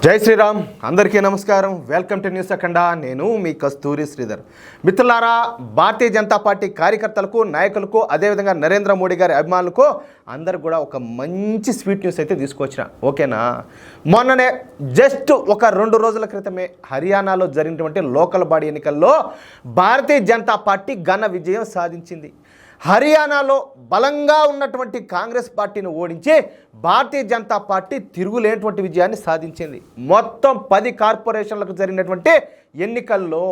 జై శ్రీరామ్. అందరికీ నమస్కారం. వెల్కమ్ టు న్యూస్ అఖండ. నేను మీ కస్తూరి శ్రీధర్. మిత్రులారా, భారతీయ జనతా పార్టీ కార్యకర్తలకు, నాయకులకు, అదేవిధంగా నరేంద్ర మోడీ గారి అభిమానులకు అందరు కూడా ఒక మంచి స్వీట్ న్యూస్ అయితే తీసుకొచ్చిన. ఓకేనా? మొన్ననే జస్ట్ ఒక 2 రోజుల క్రితమే హర్యానాలో జరిగినటువంటి లోకల్ బాడీ ఎన్నికల్లో భారతీయ జనతా పార్టీ ఘన విజయం సాధించింది. హర్యానాలో బలంగా ఉన్నటువంటి కాంగ్రెస్ పార్టీని ఓడించి భారతీయ జనతా పార్టీ తిరుగులేనటువంటి విజయాన్ని సాధించింది. మొత్తం 10 కార్పొరేషన్లకు జరిగినటువంటి ఎన్నికల్లో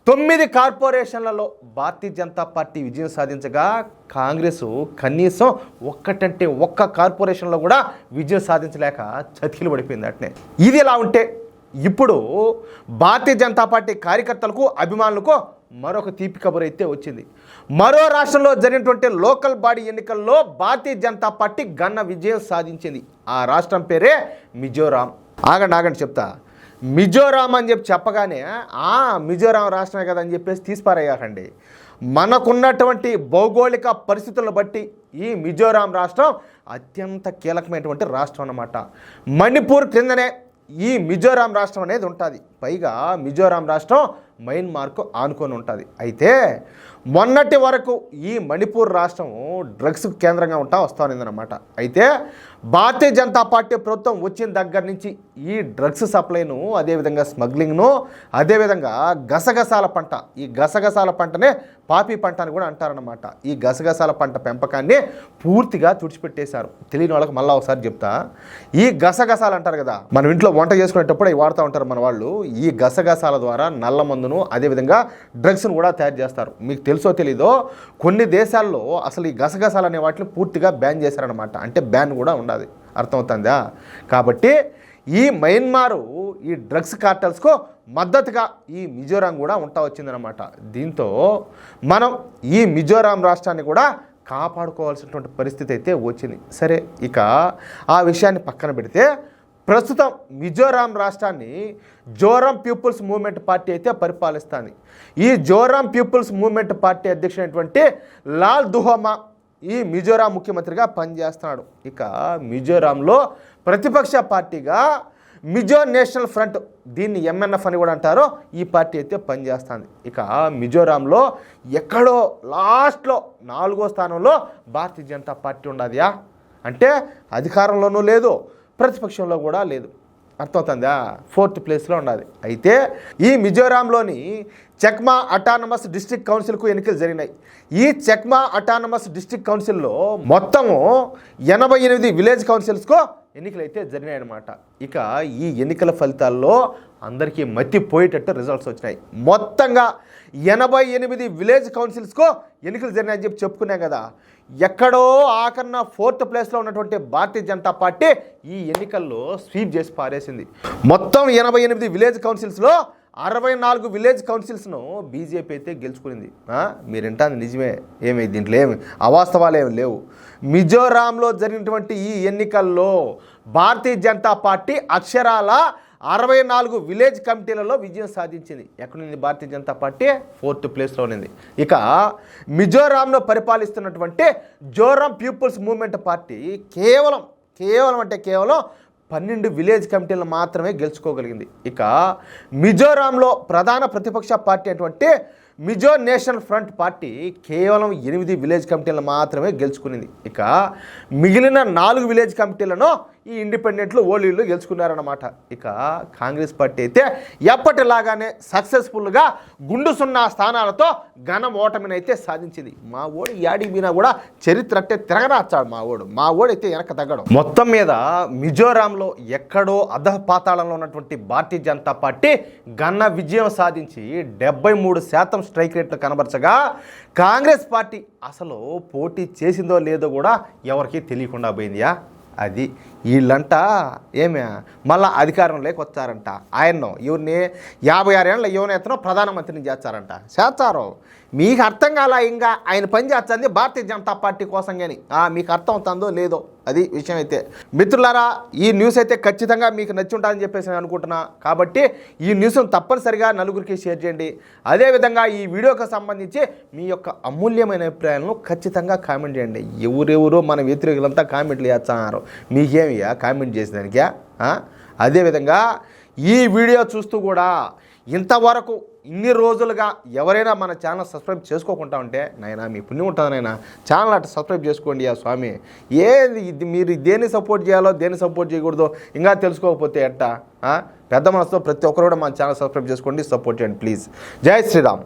9 కార్పొరేషన్లలో భారతీయ జనతా పార్టీ విజయం సాధించగా కాంగ్రెస్ కనీసం ఒక్క కార్పొరేషన్లో కూడా విజయం సాధించలేక చతికిలు పడిపోయింది. అట్నే ఇది ఎలా ఉంటే ఇప్పుడు భారతీయ జనతా పార్టీ కార్యకర్తలకు, అభిమానులకు మరొక తీపి కబురు అయితే వచ్చింది. మరో రాష్ట్రంలో జరిగినటువంటి లోకల్ బాడీ ఎన్నికల్లో భారతీయ జనతా పార్టీ ఘన విజయం సాధించింది. ఆ రాష్ట్రం పేరే మిజోరాం. ఆగండి చెప్తా. మిజోరాం అని చెప్పగానే మిజోరాం రాష్ట్రమే కదా అని చెప్పేసి తీసిపారేయకండి. మనకున్నటువంటి భౌగోళిక పరిస్థితులను బట్టి ఈ మిజోరాం రాష్ట్రం అత్యంత కీలకమైనటువంటి రాష్ట్రం అన్నమాట. మణిపూర్ క్రిందనే ఈ మిజోరాం రాష్ట్రం అనేది ఉంటుంది. పైగా మిజోరాం రాష్ట్రం మయన్మార్కు ఆనుకొని ఉంటుంది. అయితే మొన్నటి వరకు ఈ మణిపూర్ రాష్ట్రం డ్రగ్స్ కేంద్రంగా వస్తూనిందనమాట. అయితే భారతీయ జనతా పార్టీ ప్రభుత్వం వచ్చిన దగ్గర నుంచి ఈ డ్రగ్స్ సప్లైను, అదేవిధంగా స్మగ్లింగ్ను, అదేవిధంగా గసగసాల పంట, ఈ గసగసాల పంటనే పాపీ పంట అని కూడా అంటారనమాట. ఈ గసగసాల పంట పెంపకాన్ని పూర్తిగా తుడిచిపెట్టేశారు. తెలియని వాళ్ళకి మళ్ళీ ఒకసారి చెప్తా. ఈ గసగసాలు అంటారు కదా, మనం ఇంట్లో వంట చేసుకునేటప్పుడు అవి వాడుతూ ఉంటారు మన వాళ్ళు. ఈ గసగసాల ద్వారా నల్ల మందును, అదేవిధంగా డ్రగ్స్ను కూడా తయారు చేస్తారు. మీకు తెలుసో తెలీదో కొన్ని దేశాల్లో అసలు ఈ గసగసాలు అనే వాటిని పూర్తిగా బ్యాన్ చేశారనమాట. అంటే బ్యాన్ కూడా ఉండదు. అర్థమవుతుందా? కాబట్టి ఈ మయన్మారు ఈ డ్రగ్స్ కార్టల్స్కు మద్దతుగా ఈ మిజోరాం కూడా వచ్చిందనమాట. దీంతో మనం ఈ మిజోరాం రాష్ట్రాన్ని కూడా కాపాడుకోవాల్సినటువంటి పరిస్థితి అయితే వచ్చింది. సరే, ఇక ఆ విషయాన్ని పక్కన పెడితే ప్రస్తుతం మిజోరాం రాష్ట్రాన్ని జోరాం పీపుల్స్ మూవ్మెంట్ పార్టీ అయితే పరిపాలిస్తుంది. ఈ Zoram peoples movement party అధ్యక్షుడైనటువంటి Lal దుహోమా ఈ మిజోరాం ముఖ్యమంత్రిగా పనిచేస్తున్నాడు. ఇక మిజోరాంలో ప్రతిపక్ష పార్టీగా మిజో నేషనల్ ఫ్రంట్, దీన్ని ఎంఎన్ఎఫ్ అని కూడా అంటారో, ఈ పార్టీ అయితే పనిచేస్తుంది. ఇక మిజోరాంలో ఎక్కడో లాస్ట్లో 4వ స్థానంలో భారతీయ జనతా పార్టీ ఉండదు. అంటే అధికారంలోనూ లేదు, ప్రతిపక్షంలో కూడా లేదు. అర్థమవుతుందా? 4th ప్లేస్లో ఉన్నది. అయితే ఈ మిజోరాంలోని చెక్మా అటానమస్ డిస్ట్రిక్ట్ కౌన్సిల్కు ఎన్నికలు జరిగినాయి. ఈ చెక్మా అటానమస్ డిస్ట్రిక్ట్ కౌన్సిల్లో మొత్తము 88 విలేజ్ కౌన్సిల్స్కు ఎన్నికలు అయితే జరిగినాయి అన్నమాట. ఇక ఈ ఎన్నికల ఫలితాల్లో అందరికీ మత్తిపోయేటట్టు రిజల్ట్స్ వచ్చినాయి. మొత్తంగా 88 విలేజ్ కౌన్సిల్స్కు ఎన్నికలు జరిగినాయని చెప్పుకున్నాం కదా. ఎక్కడో ఆఖరణ 4th ప్లేస్లో ఉన్నటువంటి భారతీయ జనతా పార్టీ ఈ ఎన్నికల్లో స్వీప్ చేసి పారేసింది. మొత్తం 88 విలేజ్ కౌన్సిల్స్లో 64 విలేజ్ కౌన్సిల్స్ను బీజేపీ అయితే గెలుచుకునింది. మీరింటాది నిజమే, ఏమి దీంట్లో ఏమి అవాస్తవాలు ఏమి లేవు. మిజోరాంలో జరిగినటువంటి ఈ ఎన్నికల్లో భారతీయ జనతా పార్టీ అక్షరాల 64 విలేజ్ కమిటీలలో విజయం సాధించింది. ఎక్కడుంది భారతీయ జనతా పార్టీ? 4th ప్లేస్లో ఉంది. ఇక మిజోరాంలో పరిపాలిస్తున్నటువంటి జోరాం పీపుల్స్ మూవ్మెంట్ పార్టీ కేవలం 12 విలేజ్ కమిటీలను మాత్రమే గెలుచుకోగలిగింది. ఇక మిజోరాంలో ప్రధాన ప్రతిపక్ష పార్టీ అటువంటి మిజో నేషనల్ ఫ్రంట్ పార్టీ కేవలం 8 విలేజ్ కమిటీలను మాత్రమే గెలుచుకునింది. ఇక మిగిలిన 4 విలేజ్ కమిటీలను ఈ ఇండిపెండెంట్లు, ఓలీలు గెలుచుకున్నారన్నమాట. ఇక కాంగ్రెస్ పార్టీ అయితే ఎప్పటిలాగానే సక్సెస్ఫుల్గా గుండు 0 స్థానాలతో ఘన ఓటమిని అయితే సాధించింది. మా ఓడు యాడికి పోయినా కూడా చరిత్ర అంటే తిరగరాచాడు. మా ఓడు అయితే వెనక తగ్గడం. మొత్తం మీద మిజోరాంలో ఎక్కడో అధపాతాళంలో ఉన్నటువంటి భారతీయ జనతా పార్టీ ఘన విజయం సాధించి 73% స్ట్రైక్ రేట్లు కనబరచగా కాంగ్రెస్ పార్టీ అసలు పోటీ చేసిందో లేదో కూడా ఎవరికీ తెలియకుండా పోయిందియా. అది వీళ్ళంట ఏమే మళ్ళీ అధికారంలోకి వచ్చారంట. ఆయన్ను ఎవరిని 56 ఏళ్ళ యువనేతను ప్రధానమంత్రిని చేస్తారంట. చేస్తారు. మీకు అర్థం కాల, ఇంకా ఆయన పని చేస్తుంది భారతీయ జనతా పార్టీ కోసం. కానీ మీకు అర్థం అవుతుందో లేదో అది విషయం. అయితే మిత్రులారా, ఈ న్యూస్ అయితే ఖచ్చితంగా మీకు నచ్చి ఉంటుందని చెప్పేసి నేను అనుకుంటున్నా. కాబట్టి ఈ న్యూస్ను తప్పనిసరిగా నలుగురికి షేర్ చేయండి. అదేవిధంగా ఈ వీడియోకి సంబంధించి మీ యొక్క అమూల్యమైన అభిప్రాయాలను ఖచ్చితంగా కామెంట్ చేయండి. ఎవరెవరో మన వ్యతిరేకులంతా కామెంట్లు చేస్తున్నారు. మీకేమియా కామెంట్ చేసేదానికా? అదేవిధంగా ఈ వీడియో చూస్తూ కూడా ఇంతవరకు ఇన్ని రోజులుగా ఎవరైనా మన ఛానల్ సబ్స్క్రైబ్ చేసుకోకుండా ఉంటే నాయనా మీ పుణ్యం ఉంటుంది నాయనా, ఛానల్ అట్లా సబ్స్క్రైబ్ చేసుకోండి ఆ స్వామి. ఏది ఇది మీరు దేన్ని సపోర్ట్ చేయాలో దేన్ని సపోర్ట్ చేయకూడదో ఇంకా తెలుసుకోకపోతే ఎట్టా? పెద్ద మనసుతో ప్రతి ఒక్కరు కూడా మన ఛానల్ సబ్స్క్రైబ్ చేసుకోండి, సపోర్ట్ చేయండి ప్లీజ్. జై శ్రీరామ్.